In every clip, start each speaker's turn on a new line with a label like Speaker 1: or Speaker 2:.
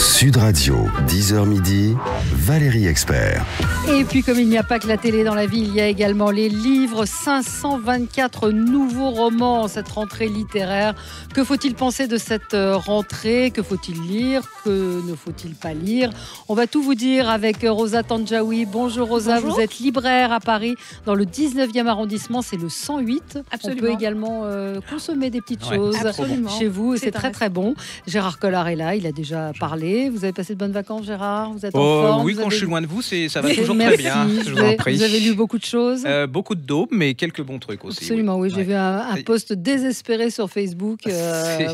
Speaker 1: Sud Radio, 10h midi, Valérie Expert.
Speaker 2: Et puis comme il n'y a pas que la télé dans la vie, il y a également les livres, 524 nouveaux romans en cette rentrée littéraire. Que faut-il penser de cette rentrée? Que faut-il lire? Que ne faut-il pas lire? On va tout vous dire avec Rosa Tandjaoui. Bonjour Rosa,
Speaker 3: Bonjour.
Speaker 2: Vous êtes libraire à Paris, dans le 19e arrondissement, c'est le 108.
Speaker 3: Absolument.
Speaker 2: On peut également consommer des petites choses
Speaker 3: absolument.
Speaker 2: chez vous et c'est
Speaker 3: C'est
Speaker 2: très
Speaker 3: un
Speaker 2: très bon. Gérard Collard est là, il a déjà parlé. Vous avez passé de bonnes vacances Gérard? Vous êtes en forme?
Speaker 4: Oui,
Speaker 2: Vous
Speaker 4: quand
Speaker 2: avez...
Speaker 4: je suis loin de vous, ça va toujours
Speaker 2: Merci.
Speaker 4: très bien. Je vous en prie.
Speaker 2: Vous avez lu beaucoup de choses?
Speaker 4: Beaucoup de daubes, mais quelques bons trucs aussi.
Speaker 2: Absolument, oui. J'ai
Speaker 4: Ouais.
Speaker 2: vu un post désespéré sur Facebook.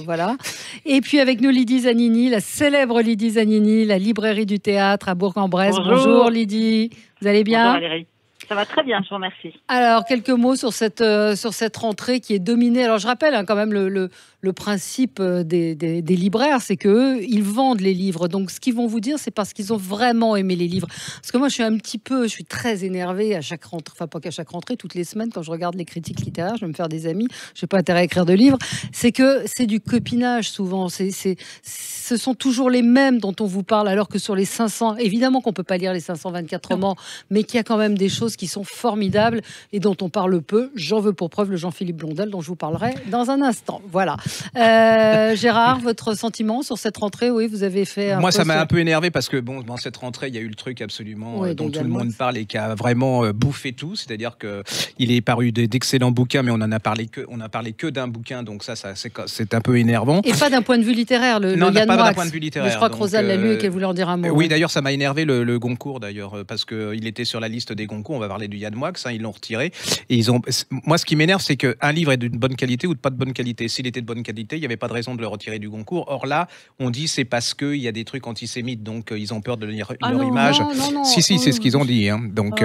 Speaker 2: Voilà. Et puis avec nous, Lydie Zanini, la célèbre Lydie Zanini, la librairie du théâtre à Bourg-en-Bresse. Bonjour Lydie, vous allez bien?
Speaker 5: Bonjour Valérie. Ça va très bien, je vous remercie.
Speaker 2: Alors, quelques mots sur cette rentrée qui est dominée. Alors, je rappelle quand même le principe des libraires, c'est qu'eux, ils vendent les livres. Donc, ce qu'ils vont vous dire, c'est parce qu'ils ont vraiment aimé les livres. Parce que moi, je suis très énervée à chaque rentrée, enfin pas qu'à chaque rentrée, toutes les semaines, quand je regarde les critiques littéraires, je vais me faire des amis, je n'ai pas intérêt à écrire de livres. C'est que c'est du copinage souvent. Ce sont toujours les mêmes dont on vous parle, alors que sur les 500, évidemment qu'on ne peut pas lire les 524 romans, mais qu'il y a quand même des choses qui sont formidables et dont on parle peu. J'en veux pour preuve le Jean-Philippe Blondel, dont je vous parlerai dans un instant. Voilà. Gérard, votre sentiment sur cette rentrée? Oui, vous avez fait
Speaker 4: Moi, ça m'a un peu énervé parce que bon, dans cette rentrée, il y a eu le truc absolument dont tout le monde parle et qui a vraiment bouffé tout. C'est-à-dire que il est paru d'excellents bouquins, mais on a parlé que d'un bouquin, donc ça c'est un peu énervant.
Speaker 2: Et pas d'un point de vue littéraire,
Speaker 4: non,
Speaker 2: Yann
Speaker 4: pas
Speaker 2: Moix.
Speaker 4: d'un point de vue littéraire.
Speaker 2: Mais je crois que Rosa l'a lu et qu'elle voulait en dire un mot.
Speaker 4: Oui, d'ailleurs, ça m'a énervé le Goncourt d'ailleurs parce que il était sur la liste des Goncourt. On va parler du Yann Moix, ils l'ont retiré. Et moi, ce qui m'énerve, c'est qu'un livre est d'une bonne qualité ou de pas de bonne qualité. S'il était de bonne qualité, il n'y avait pas de raison de le retirer du Goncourt. Or là, on dit c'est parce qu'il y a des trucs antisémites, donc ils ont peur de leur image.
Speaker 2: Non,
Speaker 4: si, c'est ce qu'ils ont dit. Hein. Donc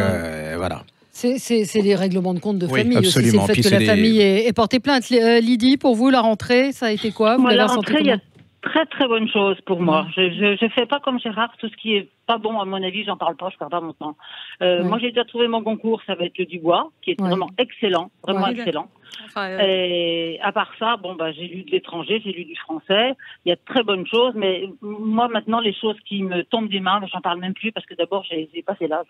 Speaker 4: voilà.
Speaker 2: C'est les règlements de compte de famille.
Speaker 4: Absolument.
Speaker 2: Aussi, c'est le fait que la famille ait porté plainte. Lydie, pour vous, la rentrée, ça a été quoi? Vous
Speaker 5: La rentrée, il y a très très bonne chose pour moi. Je fais pas comme Gérard, tout ce qui est pas bon à mon avis, j'en parle pas, je perds pas mon temps. Moi j'ai déjà trouvé mon Goncourt, ça va être le Dubois, qui est vraiment excellent, excellent. Et à part ça, j'ai lu de l'étranger, j'ai lu du français, il y a de très bonnes choses, mais moi maintenant les choses qui me tombent des mains, j'en parle même plus parce que d'abord j'ai passé l'âge.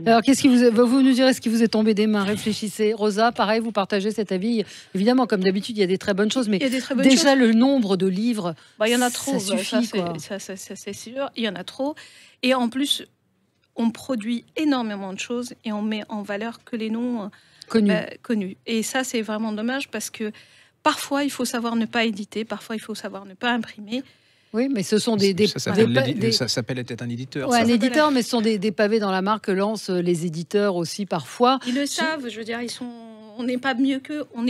Speaker 2: Alors qu'est-ce qui vous nous direz ce qui vous est tombé des mains? Réfléchissez. Rosa, pareil, vous partagez cet avis. Évidemment, comme d'habitude, il y a des très bonnes choses, mais déjà le nombre de livres,
Speaker 3: il y en a trop.
Speaker 2: Ça suffit,
Speaker 3: ça c'est sûr, il y en a trop. Et en plus, on produit énormément de choses et on met en valeur que les noms connus. Et ça, c'est vraiment dommage parce que parfois, il faut savoir ne pas éditer, parfois, il faut savoir ne pas imprimer.
Speaker 2: Oui, mais ce sont
Speaker 4: ça s'appelle être un éditeur.
Speaker 2: Ouais, un éditeur, mais ce sont des pavés dans la mare que lancent les éditeurs aussi parfois.
Speaker 3: Ils le savent, je veux dire, on n'est pas mieux qu'eux, on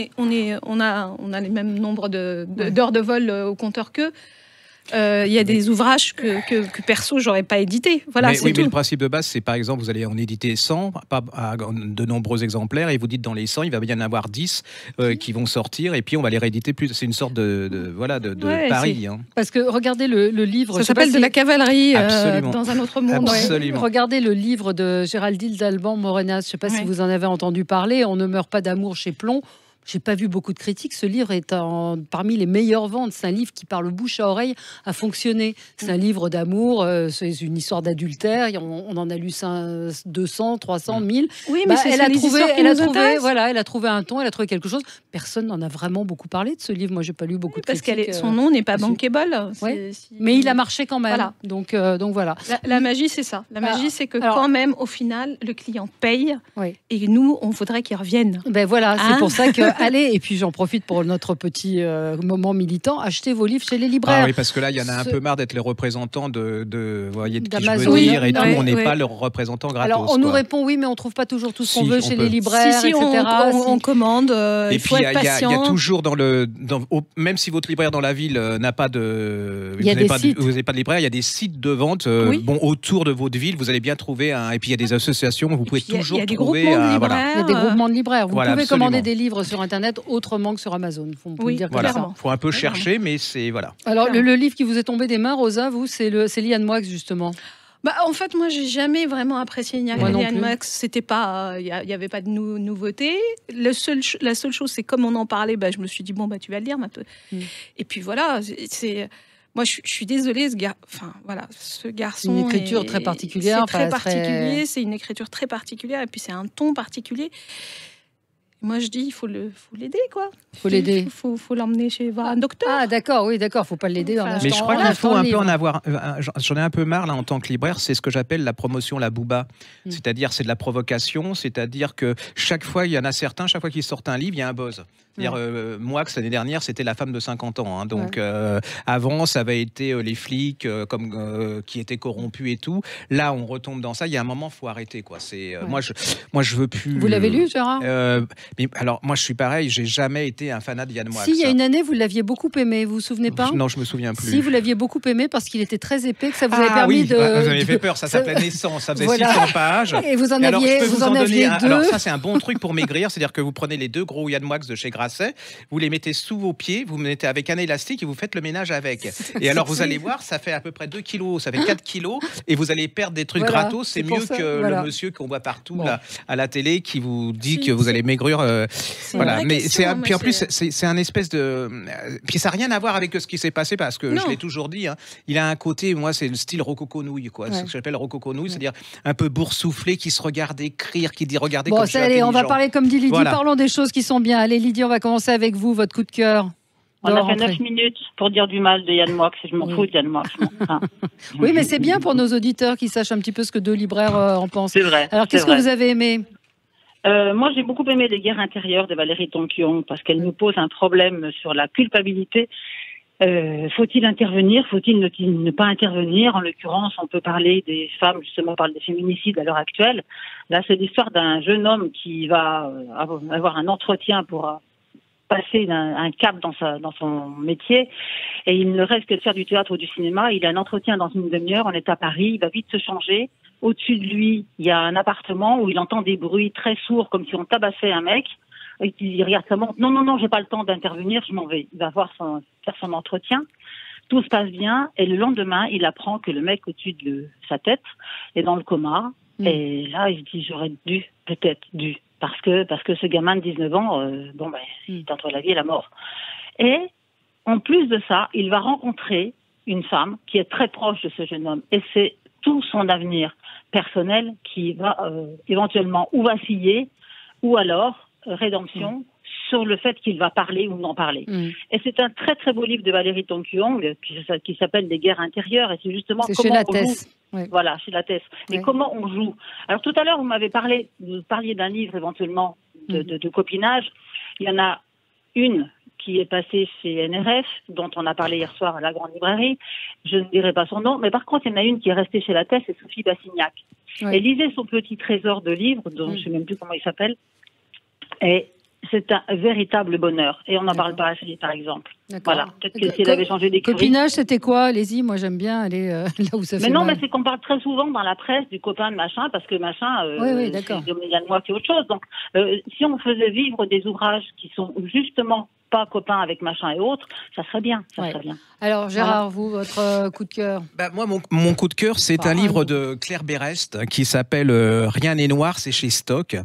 Speaker 3: a les mêmes nombres d'heures de vol au compteur qu'eux. Il y a des ouvrages que perso j'aurais pas édité. Voilà,
Speaker 4: mais le principe de base, c'est par exemple, vous allez en éditer 100, pas de nombreux exemplaires, et vous dites dans les 100, il va bien y en avoir 10 qui vont sortir, et puis on va les rééditer plus. C'est une sorte de pari. Hein.
Speaker 2: Parce que regardez le livre.
Speaker 3: Ça s'appelle de la cavalerie dans un autre monde.
Speaker 4: Absolument.
Speaker 2: Regardez le livre de Géraldine d'Alban Morenas. Je ne sais pas si vous en avez entendu parler. On ne meurt pas d'amour chez Plomb. J'ai pas vu beaucoup de critiques. Ce livre est parmi les meilleures ventes. C'est un livre qui, par le bouche à oreille, a fonctionné. C'est un livre d'amour, c'est une histoire d'adultère. On en a lu 200, 300, 1000.
Speaker 3: Oui, mais elle a
Speaker 2: trouvé un ton, elle a trouvé quelque chose. Personne n'en a vraiment beaucoup parlé de ce livre. Moi, j'ai pas lu beaucoup de critiques.
Speaker 3: Parce que son nom n'est pas bankable.
Speaker 2: Mais il a marché quand même. Voilà. Donc voilà.
Speaker 3: La magie, c'est ça. La magie, c'est que quand même, au final, le client paye. Et nous, on voudrait qu'il revienne.
Speaker 2: Ben voilà, c'est pour ça que allez, et puis j'en profite pour notre petit moment militant, achetez vos livres chez les libraires.
Speaker 4: Ah oui, parce que là, il y en a un peu marre d'être les représentants de voyez, de qui je veux dire et tout. On n'est pas leurs représentants gratos.
Speaker 2: Alors, on nous répond oui, mais on ne trouve pas toujours tout ce qu'on veut chez les libraires, etc.
Speaker 3: On commande,
Speaker 4: et puis, il y a toujours même si votre libraire dans la ville n'a pas de... Vous n'avez pas de libraire, il y a des sites de vente autour de votre ville, vous allez bien trouver et puis il y a des associations, vous pouvez toujours trouver...
Speaker 2: Il y a des groupements de libraires. Vous pouvez commander des livres sur Internet autrement que sur Amazon. Il
Speaker 4: faut un peu chercher, mais c'est... Voilà.
Speaker 2: Alors, le livre qui vous est tombé des mains, Rosa, vous, c'est Yann Moix, justement.
Speaker 3: En fait, moi, j'ai jamais vraiment apprécié Yann Moix. C'était pas, il y avait pas de nouveauté. La seule chose, c'est comme on en parlait, je me suis dit tu vas le lire un peu. Et puis voilà, Moi, je suis désolée, ce garçon.
Speaker 2: Une écriture très particulière.
Speaker 3: C'est très particulier, c'est une écriture très particulière, et puis c'est un ton particulier. Moi, je dis, il faut l'aider, quoi.
Speaker 2: Faut l'aider.
Speaker 3: Il faut l'emmener voir un docteur.
Speaker 2: Ah, d'accord, oui, d'accord. Faut pas l'aider.
Speaker 4: Mais je crois qu'il faut un peu en avoir. J'en ai un peu marre là en tant que libraire. C'est ce que j'appelle la promotion, la booba. C'est-à-dire, c'est de la provocation. C'est-à-dire que chaque fois, il y en a certains. Chaque fois qu'ils sortent un livre, il y a un buzz. Moi, que l'année dernière, c'était La femme de 50 ans. Hein, donc, avant, ça avait été les flics qui étaient corrompus et tout. Là, on retombe dans ça. Il y a un moment, faut arrêter, quoi. Moi, je veux plus.
Speaker 2: Vous l'avez lu, Gérard?
Speaker 4: Mais alors, moi, je suis pareil, j'ai jamais été un fanat de Yann Moix.
Speaker 2: Si, il y a une année, vous l'aviez beaucoup aimé, vous vous souvenez pas?
Speaker 4: Non, je me souviens plus.
Speaker 2: Si, vous l'aviez beaucoup aimé parce qu'il était très épais, que ça vous avait permis de...
Speaker 4: Vous avez fait peur, ça s'appelait Naissance, ça faisait 600 pages.
Speaker 2: Et vous en aviez deux.
Speaker 4: Alors, ça, c'est un bon truc pour maigrir, c'est-à-dire que vous prenez les 2 gros Yann Moix de chez Grasset, vous les mettez sous vos pieds, vous mettez avec un élastique et vous faites le ménage avec. Et alors, vous allez voir, ça fait à peu près 2 kilos, ça fait 4 kilos, et vous allez perdre des trucs gratos. C'est mieux que le monsieur qu'on voit partout là, à la télé qui vous dit que vous allez maigrir. Voilà, mais puis en plus, c'est un espèce de. Puis ça n'a rien à voir avec ce qui s'est passé parce que je l'ai toujours dit. Hein, il a un côté, moi, c'est le style rococo-nouille, quoi. C'est ce que j'appelle rococo-nouille, c'est-à-dire un peu boursouflé, qui se regarde écrire, qui dit regardez comme je suis intelligent.
Speaker 2: On va parler comme dit Lydie. Parlons des choses qui sont bien. Allez, Lydie, on va commencer avec vous, votre coup de cœur.
Speaker 5: On a fait 9 minutes pour dire du mal de Yann Moix. Je m'en fous de Yann Moix.
Speaker 2: Oui, mais c'est bien pour nos auditeurs qui sachent un petit peu ce que 2 libraires en pensent.
Speaker 5: C'est vrai.
Speaker 2: Alors, qu'est-ce que vous avez aimé?
Speaker 5: Moi, j'ai beaucoup aimé Les guerres intérieures de Valérie Donquion parce qu'elle nous pose un problème sur la culpabilité. Faut-il intervenir? Faut-il ne pas intervenir? En l'occurrence, on peut parler des femmes, justement, on parle des féminicides à l'heure actuelle. Là, c'est l'histoire d'un jeune homme qui va avoir un entretien pour passer un cap dans son métier, et il ne reste que de faire du théâtre ou du cinéma. Il a un entretien dans une demi-heure, on est à Paris, il va vite se changer. Au-dessus de lui, il y a un appartement où il entend des bruits très sourds, comme si on tabassait un mec. Il regarde sa montre. Non, j'ai pas le temps d'intervenir, je m'en vais. Il va faire son entretien. Tout se passe bien, et le lendemain, il apprend que le mec au-dessus de sa tête est dans le coma. Et là, il se dit, j'aurais peut-être dû. Parce que ce gamin de 19 ans, il est entre la vie et la mort. Et en plus de ça, il va rencontrer une femme qui est très proche de ce jeune homme. Et c'est tout son avenir personnel qui va éventuellement ou vaciller, ou alors rédemption sur le fait qu'il va parler ou non parler. Et c'est un très très beau livre de Valérie Donquion qui s'appelle Les guerres intérieures, et c'est justement comment on joue. Voilà, chez Lattès. Et comment on joue. Alors tout à l'heure, vous parliez d'un livre éventuellement de copinage. Il y en a une qui est passée chez NRF, dont on a parlé hier soir à la Grande Librairie. Je ne dirai pas son nom, mais par contre, il y en a une qui est restée chez Lattès, c'est Sophie Bassignac. Et lisez son petit trésor de livres, dont je ne sais même plus comment il s'appelle. Et c'est un véritable bonheur. Et on n'en parle pas assez, par exemple. Voilà. Peut-être que si elle avait changé d'écurie.
Speaker 2: Copinage, c'était quoi? Allez-y, moi j'aime bien aller là où ça fait
Speaker 5: Mais non,
Speaker 2: mal.
Speaker 5: mais c'est qu'on parle très souvent dans la presse du copain de machin, parce que machin, c'est Yann Moix, c'est autre chose. Donc, si on faisait vivre des ouvrages qui sont justement pas copains avec machin et autres, ça serait bien. Serait bien.
Speaker 2: Alors Gérard, vous, votre coup de cœur?
Speaker 4: Moi, mon coup de cœur, c'est un livre de Claire Berest qui s'appelle Rien n'est noir, c'est chez Stock.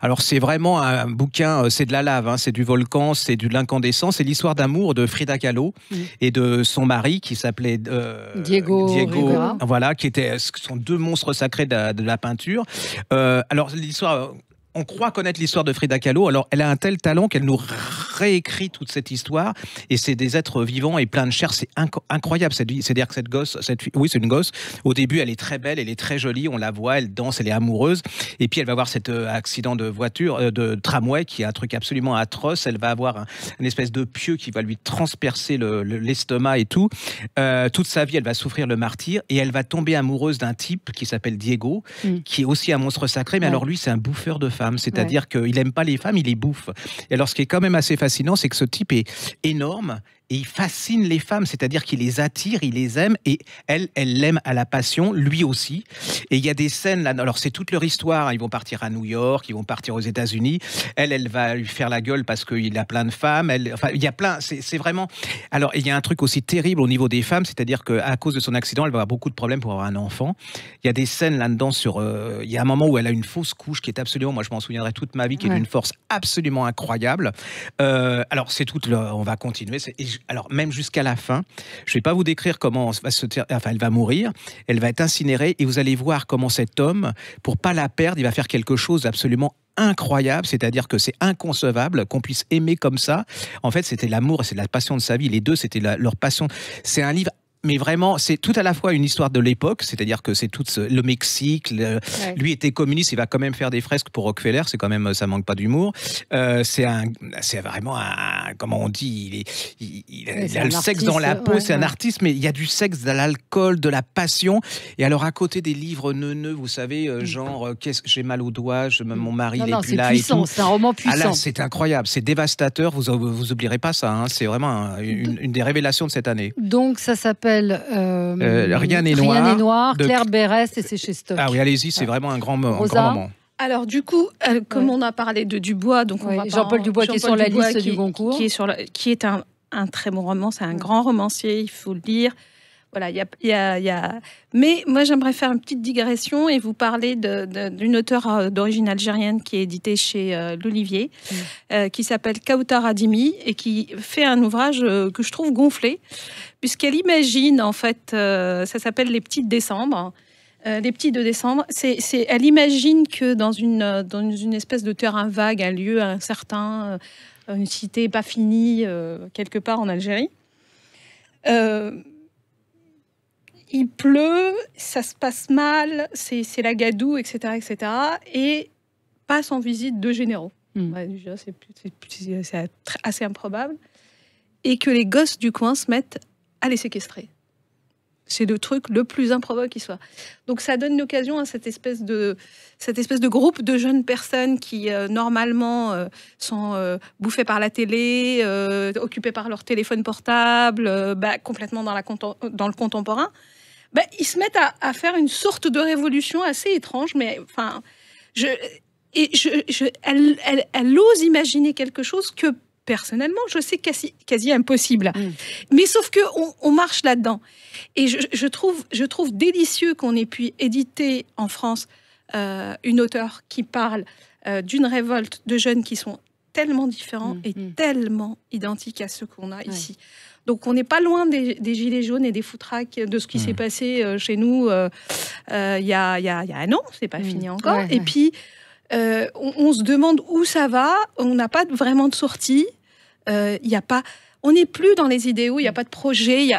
Speaker 4: Alors c'est vraiment un bouquin, c'est de la lave, hein, c'est du volcan, c'est de l'incandescent, c'est l'histoire d'amour de Frida Kahlo et de son mari qui s'appelait
Speaker 2: Diego Rivera.
Speaker 4: Voilà, qui sont 2 monstres sacrés de la peinture. Alors l'histoire... On croit connaître l'histoire de Frida Kahlo. Alors, elle a un tel talent qu'elle nous réécrit toute cette histoire. Et c'est des êtres vivants et pleins de chair. C'est incroyable. C'est-à-dire que cette fille, oui, c'est une gosse. Au début, elle est très belle, elle est très jolie. On la voit, elle danse, elle est amoureuse. Et puis, elle va avoir cet accident de voiture, de tramway, qui est un truc absolument atroce. Elle va avoir une espèce de pieu qui va lui transpercer l'estomac et tout. Toute sa vie, elle va souffrir le martyre. Et elle va tomber amoureuse d'un type qui s'appelle Diego, qui est aussi un monstre sacré. Mais alors, lui, c'est un bouffeur de femmes. C'est-à-dire qu'il n'aime pas les femmes, il les bouffe. Et alors, ce qui est quand même assez fascinant, c'est que ce type est énorme et il fascine les femmes, c'est-à-dire qu'il les attire, il les aime, et elle l'aime à la passion, lui aussi. Et il y a des scènes là, alors c'est toute leur histoire, hein. Ils vont partir à New York, ils vont partir aux États-Unis. Elle va lui faire la gueule parce qu'il a plein de femmes. Il y a plein, c'est vraiment. Alors il y a un truc aussi terrible au niveau des femmes, c'est-à-dire qu'à cause de son accident, elle va avoir beaucoup de problèmes pour avoir un enfant. Il y a des scènes là-dedans il y a un moment où elle a une fausse couche qui est absolument, moi je m'en souviendrai toute ma vie, qui est d'une force absolument incroyable. Alors c'est on va continuer. même jusqu'à la fin. Je ne vais pas vous décrire comment elle va mourir, elle va être incinérée et vous allez voir comment cet homme, pour pas la perdre, il va faire quelque chose d'absolument incroyable, c'est-à-dire que c'est inconcevable qu'on puisse aimer comme ça. En fait, c'était l'amour et c'est la passion de sa vie. Les deux, c'était leur passion. C'est un livre... Mais vraiment, c'est tout à la fois une histoire de l'époque, c'est-à-dire que c'est tout le Mexique. Lui était communiste, il va quand même faire des fresques pour Rockefeller, c'est quand même, ça manque pas d'humour. C'est vraiment comment on dit, il a le sexe dans la peau, c'est un artiste, mais il y a du sexe, de l'alcool, de la passion. Et alors à côté des livres neuneux, vous savez, genre j'ai mal au doigt, mon mari n'est plus là
Speaker 2: puissant,
Speaker 4: et tout.
Speaker 2: C'est un roman puissant.
Speaker 4: Là, c'est incroyable, c'est dévastateur. Vous oublierez pas ça. Hein, c'est vraiment une des révélations de cette année.
Speaker 2: Donc ça s'appelle
Speaker 4: Rien n'est noir,
Speaker 2: Claire Berest et c'est chez Stock.
Speaker 4: Ah oui, allez-y, c'est vraiment un grand moment.
Speaker 3: Alors du coup, comme on a parlé de Dubois, donc on va
Speaker 2: Jean-Paul Dubois qui est sur la liste du Goncourt,
Speaker 3: qui est un très bon roman, c'est un grand romancier, il faut le dire. Voilà, Mais moi, j'aimerais faire une petite digression et vous parler d'une auteure d'origine algérienne qui est éditée chez l'Olivier, qui s'appelle Kauthar Hadimi et qui fait un ouvrage que je trouve gonflé, puisqu'elle imagine, en fait, ça s'appelle Les Petits de Décembre. Les Petits de Décembre, elle imagine que dans une espèce de terrain vague a lieu incertain, une cité pas finie, quelque part en Algérie. Il pleut, ça se passe mal, c'est la gadoue, etc., etc. Et passe en visite deux généraux. Ouais, déjà, c'est assez improbable. Et que les gosses du coin se mettent à les séquestrer. C'est le truc le plus improbable qui soit. Donc ça donne l'occasion à cette espèce de groupe de jeunes personnes qui, normalement, sont bouffées par la télé, occupées par leur téléphone portable, complètement dans le contemporain. Ils se mettent à faire une sorte de révolution assez étrange, mais enfin, elle ose imaginer quelque chose que personnellement, je sais quasi impossible. Mais sauf que on marche là-dedans. Et je trouve délicieux qu'on ait pu éditer en France une auteure qui parle d'une révolte de jeunes qui sont tellement différents et tellement identiques à ceux qu'on a ici. Donc, on n'est pas loin des gilets jaunes et des foutraques, de ce qui s'est passé chez nous il y a un an. C'est pas fini encore. Et puis, on se demande où ça va. On n'a pas vraiment de sortie. On n'est plus dans les idéaux. Il n'y a pas de projet.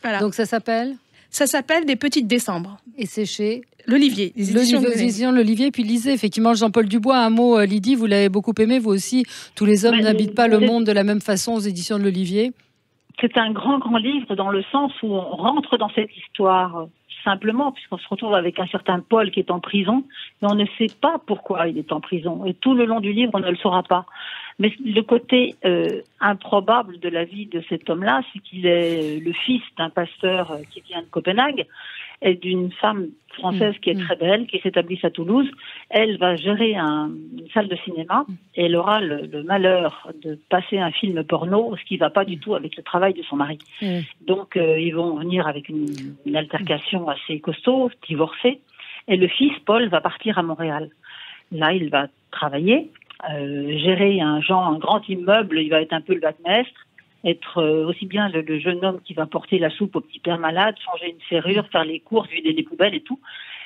Speaker 2: Voilà. Donc, ça s'appelle ?
Speaker 3: Ça s'appelle Des Petites Décembre.
Speaker 2: Et c'est chez
Speaker 3: l'Olivier.
Speaker 2: L'Olivier. Puis lisez, effectivement, Jean-Paul Dubois. Un mot, Lydie, vous l'avez beaucoup aimé, vous aussi. Tous les hommes n'habitent pas le monde de la même façon aux éditions de l'Olivier.
Speaker 5: C'est un grand, grand livre dans le sens où on rentre dans cette histoire simplement, puisqu'on se retrouve avec un certain Paul qui est en prison, et on ne sait pas pourquoi il est en prison. Et tout le long du livre, on ne le saura pas. Mais le côté improbable de la vie de cet homme-là, c'est qu'il est le fils d'un pasteur qui vient de Copenhague et d'une femme française qui est très belle, qui s'établit à Toulouse. Elle va gérer une salle de cinéma et elle aura le malheur de passer un film porno, ce qui ne va pas du tout avec le travail de son mari. Donc, ils vont venir avec une altercation assez costaud, divorcés. Et le fils, Paul, va partir à Montréal. Là, il va travailler, gérer un grand immeuble, il va être un peu le vaguemestre, être aussi bien le jeune homme qui va porter la soupe au petit père malade, changer une serrure, faire les courses, vider les poubelles et tout.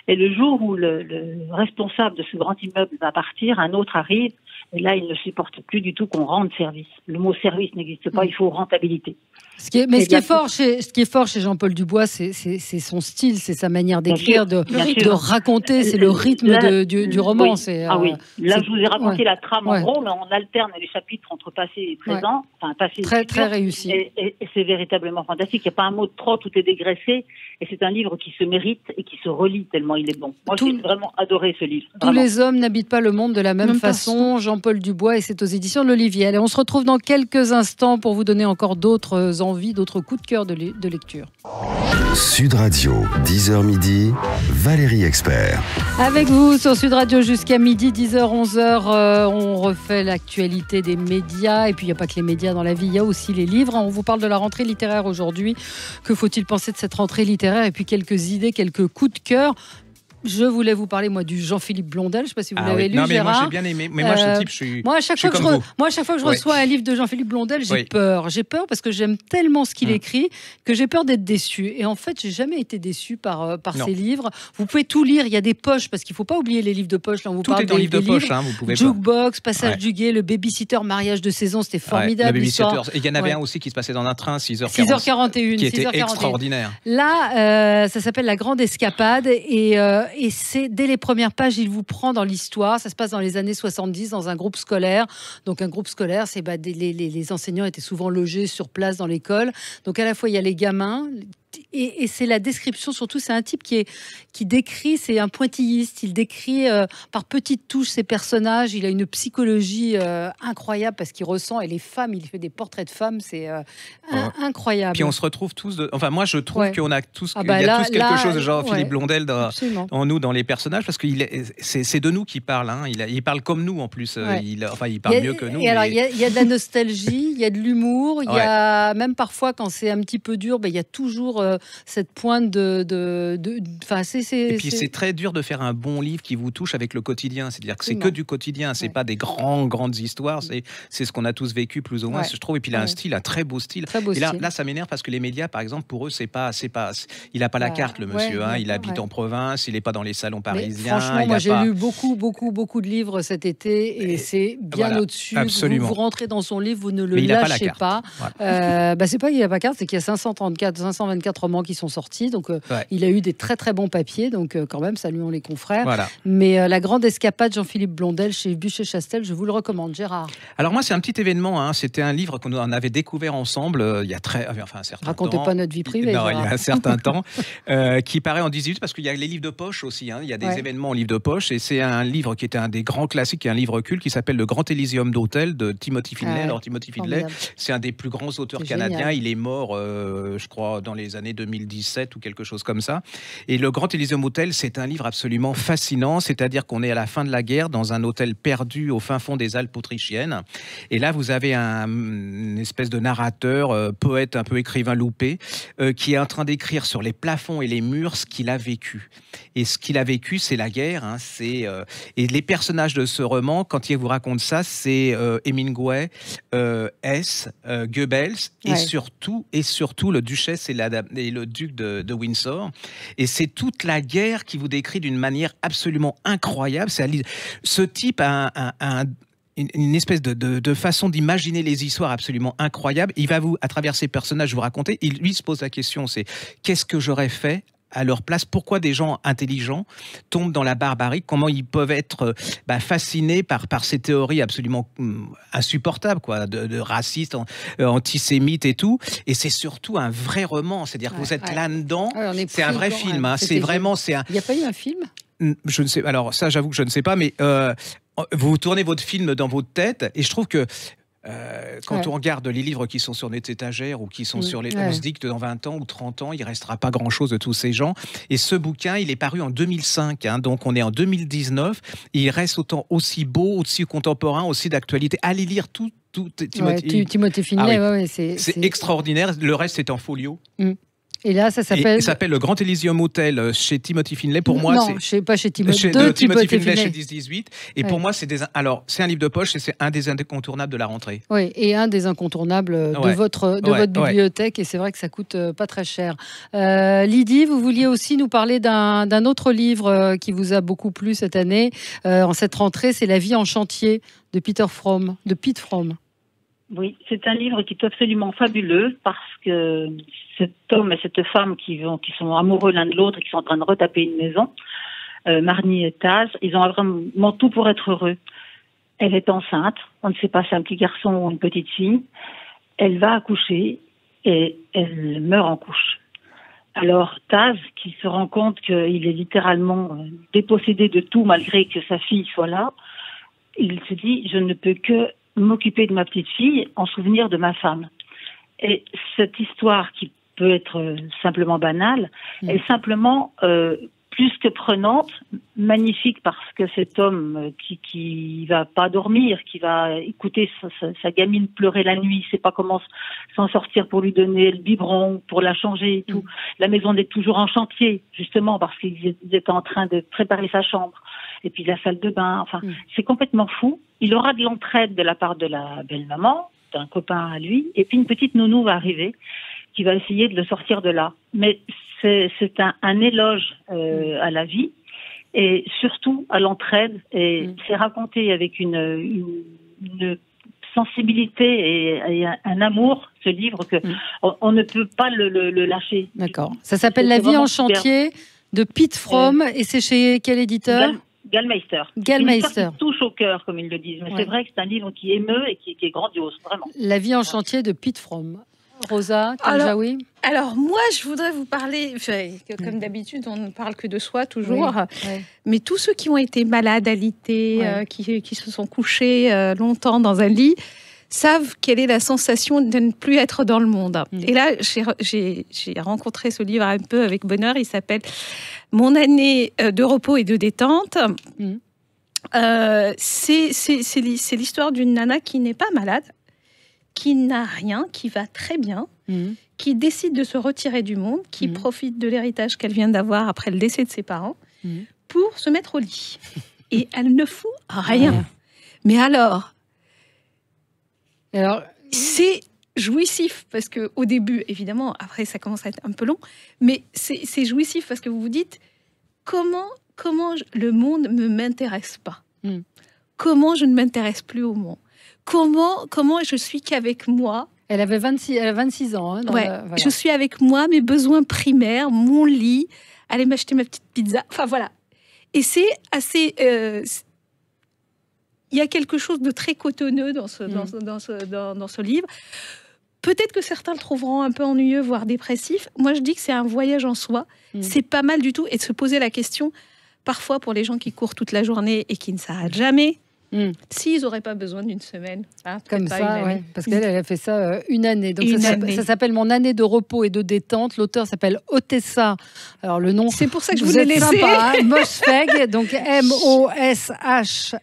Speaker 5: Et le jour où le responsable de ce grand immeuble va partir, un autre arrive, et là, il ne supporte plus du tout qu'on rende service. Le mot service n'existe pas, il faut rentabilité.
Speaker 2: Ce qui est fort chez Jean-Paul Dubois, c'est son style, c'est sa manière d'écrire, de raconter, c'est le rythme du roman.
Speaker 5: Oui. Là, je vous ai raconté la trame en gros, mais on alterne les chapitres entre passé et présent, enfin passé
Speaker 2: très,
Speaker 5: et futur,
Speaker 2: très réussi.
Speaker 5: Et c'est véritablement fantastique. Il n'y a pas un mot de trop, tout est dégraissé, et c'est un livre qui se mérite et qui se relit tellement il est bon. Moi, j'ai vraiment adoré ce livre.
Speaker 2: Tous les hommes n'habitent pas le monde de la même façon. Jean-Paul Dubois, et c'est aux éditions de l'Olivier. Allez, on se retrouve dans quelques instants pour vous donner encore d'autres envies, d'autres coups de cœur de lecture.
Speaker 1: Sud Radio, 10h midi, Valérie Expert.
Speaker 2: Avec vous sur Sud Radio jusqu'à midi, 10h, 11h, on refait l'actualité des médias. Et puis, il n'y a pas que les médias dans la vie, il y a aussi les livres. On vous parle de la rentrée littéraire aujourd'hui. Que faut-il penser de cette rentrée littéraire? Et puis, quelques idées, quelques coups de cœur. je voulais vous parler, moi, du Jean-Philippe Blondel. Je ne sais pas si vous l'avez lu,
Speaker 4: non, mais
Speaker 2: Gérard.
Speaker 4: moi, j'ai bien aimé. Mais moi, ce type, je suis.
Speaker 2: Moi, à chaque fois que je reçois un livre de Jean-Philippe Blondel, j'ai peur. J'ai peur parce que j'aime tellement ce qu'il écrit que j'ai peur d'être déçue. Et en fait, j'ai jamais été déçue par ses livres. Vous pouvez tout lire. Il y a des poches, parce qu'il ne faut pas oublier les livres de poche. Là, on vous parle
Speaker 4: est dans
Speaker 2: des
Speaker 4: livre de
Speaker 2: livres.
Speaker 4: poche. Vous pouvez
Speaker 2: Jukebox, Passage du Guet, Le Babysitter, Mariage de saison, c'était formidable.
Speaker 4: Le Babysitter. Et il y en avait un aussi qui se passait dans un train,
Speaker 2: 6h41.
Speaker 4: Qui était extraordinaire.
Speaker 2: Là, ça s'appelle La Grande Escapade. Et c'est dès les premières pages, il vous prend dans l'histoire. Ça se passe dans les années 70 dans un groupe scolaire. Donc un groupe scolaire, c'est les enseignants étaient souvent logés sur place dans l'école. Donc à la fois il y a les gamins. Et c'est la description, surtout, c'est un type qui décrit, c'est un pointilliste, il décrit par petites touches ses personnages, il a une psychologie incroyable parce qu'il ressent, et les femmes, il fait des portraits de femmes, c'est incroyable.
Speaker 4: Puis on se retrouve tous, enfin moi je trouve qu'on a tous, il y a tous quelque chose de Jean-Philippe Blondel en nous, dans les personnages, parce que c'est de nous qu'il parle, il parle comme nous en plus, il parle mieux que nous.
Speaker 2: Et alors il y a de la nostalgie, il y a de l'humour, il y a même parfois quand c'est un petit peu dur, il y a toujours cette pointe de
Speaker 4: et puis c'est très dur de faire un bon livre qui vous touche avec le quotidien, c'est-à-dire que c'est que du quotidien, c'est pas des grandes histoires, c'est ce qu'on a tous vécu plus ou moins, je trouve. Et puis il a un très beau style. Et là ça m'énerve parce que les médias, par exemple, pour eux c'est pas il a pas la carte, le monsieur, il habite en province, il est pas dans les salons parisiens.
Speaker 2: Mais franchement, moi j'ai lu beaucoup de livres cet été et c'est bien au-dessus. Vous rentrez dans son livre, vous ne le lâchez pas. C'est pas qu'il a pas carte, c'est qu'il y a 524 romans qui sont sortis, donc il a eu des très bons papiers, donc quand même saluons les confrères. Mais La Grande Escapade, Jean-Philippe Blondel chez Buchet-Chastel, je vous le recommande. Gérard.
Speaker 4: Alors moi c'est un petit événement, c'était un livre qu'on avait découvert ensemble il y a un certain temps.
Speaker 2: Racontez pas notre vie privée.
Speaker 4: Non, il y a un certain temps, qui paraît en 18, parce qu'il y a les livres de poche aussi, il y a des événements en livre de poche, et c'est un livre qui était un des grands classiques, qui est un livre culte qui s'appelle Le Grand Elysium d'Hôtel de Timothy Finlay. Alors Timothy Finlay, c'est un des plus grands auteurs canadiens, il est mort je crois dans les années 2017 ou quelque chose comme ça. Et Le Grand Elysium Hotel, c'est un livre absolument fascinant, c'est-à-dire qu'on est à la fin de la guerre dans un hôtel perdu au fin fond des Alpes autrichiennes. Et là, vous avez une espèce de narrateur, poète, un peu écrivain loupé, qui est en train d'écrire sur les plafonds et les murs ce qu'il a vécu. Et ce qu'il a vécu, c'est la guerre. Et les personnages de ce roman, quand il vous raconte ça, c'est Hemingway, Hess, Goebbels, et surtout le duchesse et le duc de Windsor. Et c'est toute la guerre qui vous décrit d'une manière absolument incroyable. Ce type a une espèce de façon d'imaginer les histoires absolument incroyable. Il va à travers ses personnages, vous raconter. Il lui se pose la question, c'est qu'est-ce que j'aurais fait à leur place? Pourquoi des gens intelligents tombent dans la barbarie? Comment ils peuvent être fascinés par ces théories absolument insupportables, de racistes, antisémites et tout. Et c'est surtout un vrai roman, c'est-à-dire que vous êtes là-dedans. C'est un vrai film. C'est vraiment. Il
Speaker 2: n'y a pas eu un film?
Speaker 4: Je ne sais. Alors ça, j'avoue que je ne sais pas, mais vous tournez votre film dans votre tête, et je trouve que quand on regarde les livres qui sont sur notre étagère ou qui sont sur les... On se dit que dans 20 ans ou 30 ans, il ne restera pas grand-chose de tous ces gens. Et ce bouquin, il est paru en 2005. Donc, on est en 2019. Et il reste aussi beau, aussi contemporain, aussi d'actualité. Allez lire tout
Speaker 2: Timothy Finlay.
Speaker 4: C'est extraordinaire. Le reste, c'est en folio.
Speaker 2: Et là, ça s'appelle
Speaker 4: Le Grand Elysium Hotel chez Timothy Finlay. Pour moi,
Speaker 2: pas chez Timothy
Speaker 4: Finlay chez 10-18. Et pour moi, c'est un livre de poche et c'est un des incontournables de la rentrée.
Speaker 2: Oui, et un des incontournables de votre bibliothèque. Et c'est vrai que ça coûte pas très cher. Lydie, vous vouliez aussi nous parler d'un autre livre qui vous a beaucoup plu cette année, en cette rentrée, c'est La vie en chantier de Pete Fromm.
Speaker 5: Oui, c'est un livre qui est absolument fabuleux parce que cet homme et cette femme qui sont amoureux l'un de l'autre et qui sont en train de retaper une maison, Marnie et Taz, ils ont vraiment tout pour être heureux. Elle est enceinte, on ne sait pas si c'est un petit garçon ou une petite fille. Elle va accoucher et elle meurt en couche. Alors Taz, qui se rend compte qu'il est littéralement dépossédé de tout malgré que sa fille soit là, il se dit « je ne peux que m'occuper de ma petite fille en souvenir de ma femme ». Et cette histoire qui peut être simplement banale, est simplement plus que prenante, magnifique parce que cet homme qui va pas dormir, qui va écouter sa gamine pleurer la nuit, il sait pas comment s'en sortir pour lui donner le biberon, pour la changer et tout. La maison est toujours en chantier, justement parce qu'ils étaient en train de préparer sa chambre. Et puis la salle de bain, enfin, c'est complètement fou. Il aura de l'entraide de la part de la belle-maman, d'un copain à lui, et puis une petite nounou va arriver qui va essayer de le sortir de là. Mais c'est un éloge à la vie et surtout à l'entraide. Et c'est raconté avec une sensibilité et un amour, ce livre, que on ne peut pas le lâcher.
Speaker 2: D'accord. Ça s'appelle La vie en chantier de Pete Fromm et c'est chez quel éditeur?
Speaker 5: Gallmeister.
Speaker 2: Gallmeister.
Speaker 5: Qui touche au cœur, comme ils le disent. Mais c'est vrai que c'est un livre qui émeut et qui est grandiose, vraiment.
Speaker 2: La vie en chantier de Pete Fromm. Rosa, Kaljaoui.
Speaker 3: Alors, moi, je voudrais vous parler, comme d'habitude, on ne parle que de soi, toujours. Mais tous ceux qui ont été malades, alités, qui se sont couchés longtemps dans un lit, savent quelle est la sensation de ne plus être dans le monde. Et là, j'ai rencontré ce livre un peu avec bonheur. Il s'appelle « Mon année de repos et de détente ». C'est l'histoire d'une nana qui n'est pas malade, qui n'a rien, qui va très bien, qui décide de se retirer du monde, qui profite de l'héritage qu'elle vient d'avoir après le décès de ses parents, pour se mettre au lit. Et elle ne fout rien. Mais alors, c'est jouissif, parce qu'au début, évidemment, après ça commence à être un peu long, mais c'est jouissif parce que vous vous dites, comment le monde ne m'intéresse pas? Comment je ne m'intéresse plus au monde? Comment je suis qu'avec moi?
Speaker 2: Elle avait 26 ans. Hein,
Speaker 3: voilà. Je suis avec moi, mes besoins primaires, mon lit, aller m'acheter ma petite pizza. Enfin, voilà. Et c'est assez... il y a quelque chose de très cotonneux dans ce livre. Peut-être que certains le trouveront un peu ennuyeux, voire dépressif. Moi, je dis que c'est un voyage en soi. C'est pas mal du tout. Et de se poser la question, parfois pour les gens qui courent toute la journée et qui ne s'arrêtent jamais, s'ils n'auraient pas besoin d'une semaine. Hein,
Speaker 2: comme ça, parce qu'elle a fait ça une année. Donc ça s'appelle Mon année de repos et de détente. L'auteur s'appelle Otessa. Alors le nom,
Speaker 3: c'est pour ça que je vous l'ai laissé.
Speaker 2: Sympa, hein, Moshfegh, donc Moshfegh,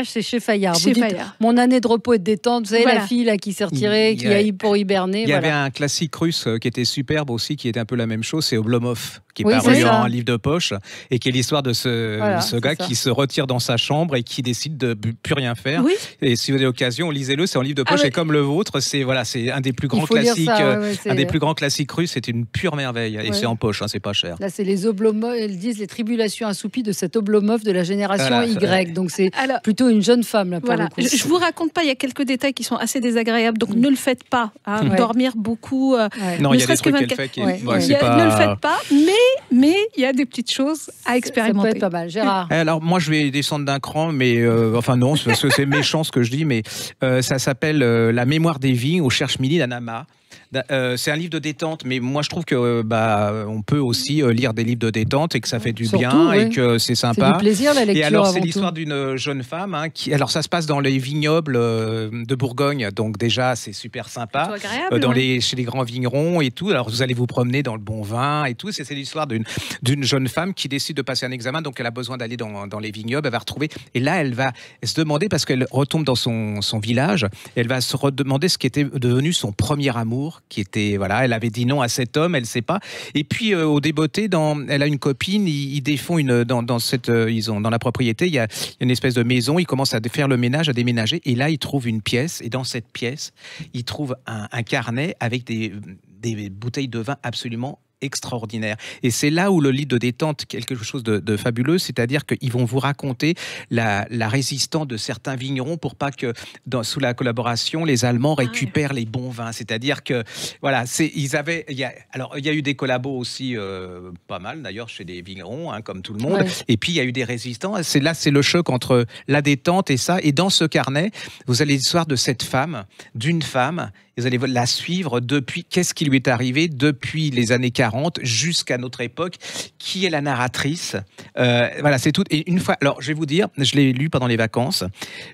Speaker 2: c'est chez Fayard. Vous dites Mon année de repos et de détente. Vous savez, la fille là, qui s'est retirée, qui a eu pour hiberner.
Speaker 4: Il y avait un classique russe qui était superbe aussi, qui était un peu la même chose, c'est Oblomov, qui est paru en livre de poche, et qui est l'histoire de ce gars qui se retire dans sa chambre et qui décide de plus rien faire. Et si vous avez l'occasion, lisez-le, c'est en livre de poche, et comme le vôtre, c'est un des plus grands classiques, un des plus grands classiques russes, c'est une pure merveille, et c'est en poche, hein, c'est pas cher.
Speaker 2: Là, c'est les Oblomov, elles disent les tribulations assoupies de cet Oblomov de la génération Y, donc c'est plutôt une jeune femme, là, pour le coup.
Speaker 3: Je vous raconte pas, il y a quelques détails qui sont assez désagréables, donc ne le faites pas, hein, dormir beaucoup,
Speaker 4: non, il y a des trucs qu'elle fait qui...
Speaker 3: ne le faites pas, mais il y a des petites choses à expérimenter.
Speaker 2: Ça peut être pas mal. Gérard.
Speaker 4: Alors, moi, je vais descendre d'un cran, mais enfin non, parce que c'est méchant ce que je dis, mais ça s'appelle La mémoire des vignes au Cherche-Midi d'Anama. C'est un livre de détente, mais moi je trouve que on peut aussi lire des livres de détente et que ça fait du bien et que c'est sympa.
Speaker 2: C'est du plaisir la lecture.
Speaker 4: Et alors c'est l'histoire d'une jeune femme qui, alors ça se passe dans les vignobles de Bourgogne, donc déjà c'est super sympa. Chez les grands vignerons et tout. Alors vous allez vous promener dans le bon vin et tout. C'est l'histoire d'une jeune femme qui décide de passer un examen, donc elle a besoin d'aller dans les vignobles. Elle va retrouver, et là elle va se demander, parce qu'elle retombe dans son village, elle va se redemander ce qui était devenu son premier amour. Qui était, elle avait dit non à cet homme, elle ne sait pas. Et puis au débeauté, elle a une copine, ils défont dans la propriété, il y a une espèce de maison, ils commencent à faire le ménage, à déménager, et là ils trouvent une pièce, et dans cette pièce, ils trouvent un carnet avec des bouteilles de vin absolument extraordinaire. Et c'est là où le livre de détente, quelque chose de fabuleux, c'est-à-dire qu'ils vont vous raconter la résistance de certains vignerons pour pas que, sous la collaboration, les Allemands récupèrent les bons vins. C'est-à-dire que, il y a eu des collabos aussi, pas mal d'ailleurs, chez des vignerons, hein, comme tout le monde. Et puis, il y a eu des résistants. C'est le choc entre la détente et ça. Et dans ce carnet, vous avez l'histoire de cette femme, d'une femme. Vous allez la suivre depuis qu'est-ce qui lui est arrivé depuis les années 40 jusqu'à notre époque, qui est la narratrice. Voilà, c'est tout. Et une fois, alors je vais vous dire, je l'ai lu pendant les vacances.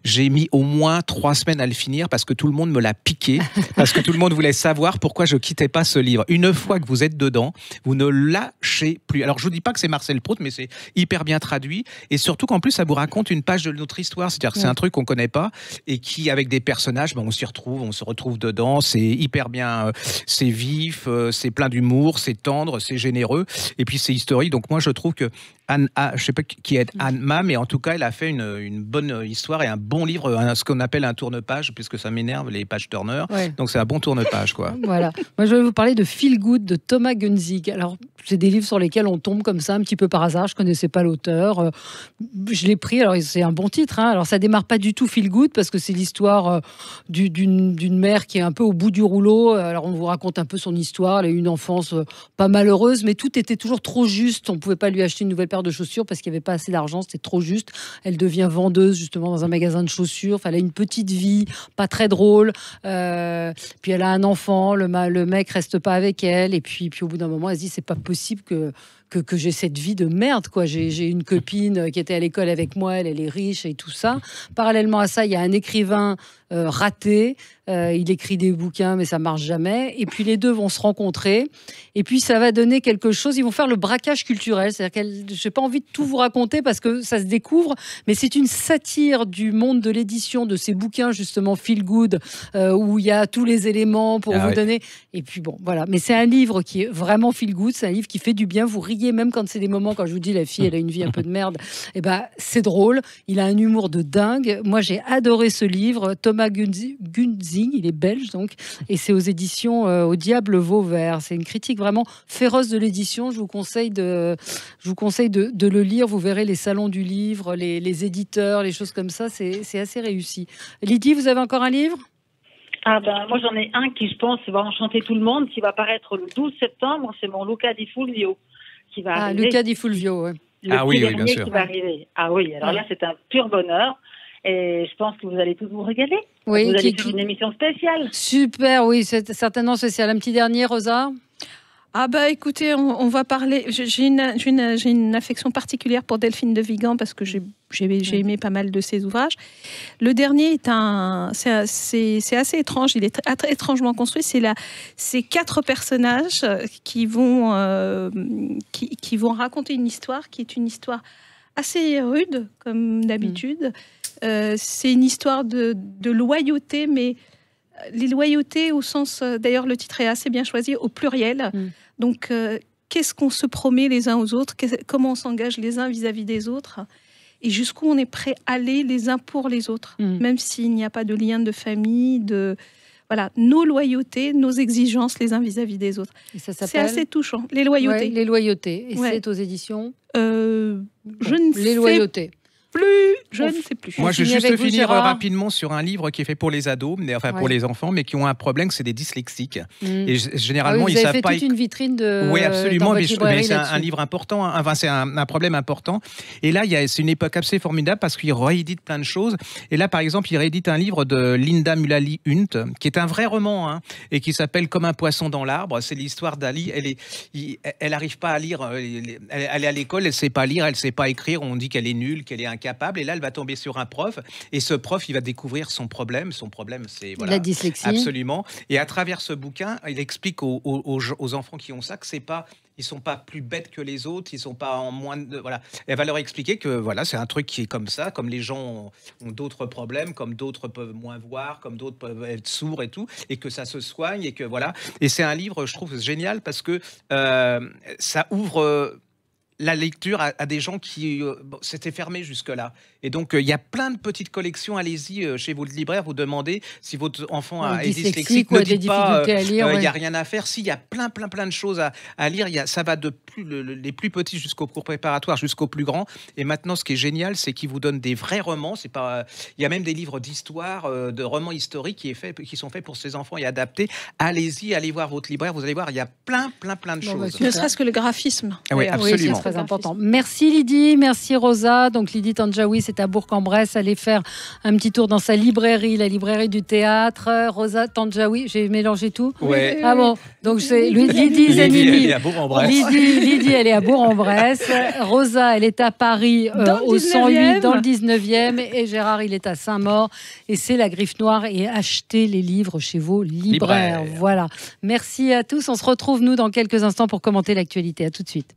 Speaker 4: J'ai mis au moins 3 semaines à le finir parce que tout le monde me l'a piqué, parce que tout le monde voulait savoir pourquoi je quittais pas ce livre. Une fois que vous êtes dedans, vous ne lâchez plus. Alors je vous dis pas que c'est Marcel Proust, mais c'est hyper bien traduit et surtout qu'en plus ça vous raconte une page de notre histoire. C'est-à-dire que c'est un truc qu'on connaît pas et qui, avec des personnages, on s'y retrouve, on se retrouve dedans. C'est hyper bien, c'est vif, c'est plein d'humour, c'est tendre, c'est généreux et puis c'est historique. Donc moi je trouve que Anne, je sais pas qui est Anne Ma, mais en tout cas elle a fait une bonne histoire et un bon livre, ce qu'on appelle un tourne-page, puisque ça m'énerve les pages Turner. Ouais. Donc c'est un bon tourne-page, quoi.
Speaker 2: Voilà. Moi je vais vous parler de Feel Good de Thomas Gunzig. Alors c'est des livres sur lesquels on tombe comme ça un petit peu par hasard. Je connaissais pas l'auteur. Je l'ai pris. Alors c'est un bon titre. Hein. Alors ça démarre pas du tout Feel Good parce que c'est l'histoire d'une mère qui est un peu au bout du rouleau. Alors on vous raconte un peu son histoire. Elle a eu une enfance pas malheureuse, mais tout était toujours trop juste. On pouvait pas lui acheter une nouvelle paire de chaussures parce qu'il n'y avait pas assez d'argent. C'était trop juste. Elle devient vendeuse justement dans un magasin de chaussures. Enfin, elle a une petite vie, pas très drôle. Puis elle a un enfant. Le mec reste pas avec elle. Et puis au bout d'un moment, elle se dit c'est pas possible que j'ai cette vie de merde, quoi. J'ai une copine qui était à l'école avec moi, elle est riche et tout ça. Parallèlement à ça, il y a un écrivain raté. Il écrit des bouquins, mais ça marche jamais. Et puis les deux vont se rencontrer. Et puis ça va donner quelque chose. Ils vont faire le braquage culturel. C'est-à-dire que j'ai pas envie de tout vous raconter parce que ça se découvre, mais c'est une satire du monde de l'édition de ces bouquins justement Feel Good, où il y a tous les éléments pour vous donner. Et puis bon, voilà. Mais c'est un livre qui est vraiment Feel Good. C'est un livre qui fait du bien. Vous riez même quand c'est des moments quand je vous dis la fille elle a une vie un peu de merde. Et ben c'est drôle. Il a un humour de dingue. Moi j'ai adoré ce livre. Thomas Gunzig, il est belge donc, et c'est aux éditions Au Diable Vauvert. C'est une critique vraiment féroce de l'édition. Je vous conseille de le lire. Vous verrez les salons du livre, les éditeurs, les choses comme ça. C'est assez réussi. Lydie, vous avez encore un livre ?
Speaker 5: Ah ben, moi j'en ai un qui je pense va enchanter tout le monde, qui va paraître le 12 septembre. C'est mon Luca di Fulvio qui va arriver.
Speaker 2: Luca di Fulvio, ouais.
Speaker 4: Oui, bien sûr.
Speaker 5: Qui va arriver. Ah oui, alors là c'est un pur bonheur. Et je pense que vous allez tous vous régaler.
Speaker 2: Oui,
Speaker 5: vous allez faire une émission spéciale.
Speaker 2: Super, oui, c'est certainement spécial. Un petit dernier, Rosa ?
Speaker 3: Ah bah écoutez, on va parler. J'ai une affection particulière pour Delphine de Vigan parce que j'ai aimé pas mal de ses ouvrages. Le dernier c'est assez étrange. Il est très étrangement construit. C'est 4 personnages qui vont raconter une histoire qui est une histoire assez rude comme d'habitude. C'est une histoire de loyauté, mais les loyautés au sens, d'ailleurs le titre est assez bien choisi, au pluriel. Donc qu'est-ce qu'on se promet les uns aux autres, comment on s'engage les uns vis-à-vis des autres, et jusqu'où on est prêt à aller les uns pour les autres, même s'il n'y a pas de lien de famille, voilà, nos loyautés, nos exigences les uns vis-à-vis des autres. C'est assez touchant, les loyautés.
Speaker 2: Ouais, les loyautés. Et c'est aux éditions
Speaker 3: Les
Speaker 2: loyautés.
Speaker 3: Je ne sais plus.
Speaker 4: Moi, je vais juste finir rapidement sur un livre qui est fait pour les ados, pour les enfants, mais qui ont un problème, c'est des dyslexiques. Et généralement, ils savent pas.
Speaker 2: Toute une vitrine de.
Speaker 4: Oui, absolument, mais c'est un livre important. Enfin, c'est un problème important. Et là, c'est une époque assez formidable parce qu'il réédite plein de choses. Et là, par exemple, il réédite un livre de Linda Mullally Hunt, qui est un vrai roman, et qui s'appelle Comme un poisson dans l'arbre. C'est l'histoire d'Ali. Elle n'arrive pas à lire. Elle est à l'école, elle ne sait pas lire, elle ne sait pas écrire. On dit qu'elle est nulle, qu'elle est incapable, et là elle va tomber sur un prof, et ce prof il va découvrir son problème c'est
Speaker 2: la dyslexie,
Speaker 4: absolument, et à travers ce bouquin il explique aux enfants qui ont ça que ils sont pas plus bêtes que les autres, ils sont pas en moins de, voilà. Et elle va leur expliquer que voilà, c'est un truc qui est comme ça, comme les gens ont d'autres problèmes, comme d'autres peuvent moins voir, comme d'autres peuvent être sourds et tout, et que ça se soigne, et que voilà. Et c'est un livre, je trouve génial parce que ça ouvre la lecture à des gens qui s'étaient fermés jusque-là. Et donc, il y a plein de petites collections. Allez-y chez votre libraire, vous demandez si votre enfant est dyslexique. Ne dites pas, il n'y a rien à faire. Si, il y a plein de choses à lire. Ça va de les plus petits jusqu'au cours préparatoire, jusqu'au plus grand. Et maintenant, ce qui est génial, c'est qu'ils vous donnent des vrais romans. Il y a même des livres d'histoire, de romans historiques qui sont faits pour ces enfants et adaptés. Allez-y, allez voir votre libraire. Vous allez voir, il y a plein de choses.
Speaker 3: Ne serait-ce que le graphisme.
Speaker 4: Oui, absolument.
Speaker 2: très important. Merci Lydie, merci Rosa. Donc Lydie Tandjaoui, c'est à Bourg-en-Bresse. Allez faire un petit tour dans sa librairie, la librairie du théâtre. Rosa Tandjaoui, j'ai mélangé tout.
Speaker 4: Ouais.
Speaker 2: Ah bon, donc c'est Lydie Zanini.
Speaker 4: Elle est à Bourg-en-Bresse.
Speaker 2: Lydie, elle est à Bourg-en-Bresse. Rosa, elle est à Paris, au 108, dans le 19e. Et Gérard, il est à Saint-Maur. Et c'est La Griffe Noire. Et achetez les livres chez vos libraires. Voilà. Merci à tous. On se retrouve, nous, dans quelques instants pour commenter l'actualité. À tout de suite.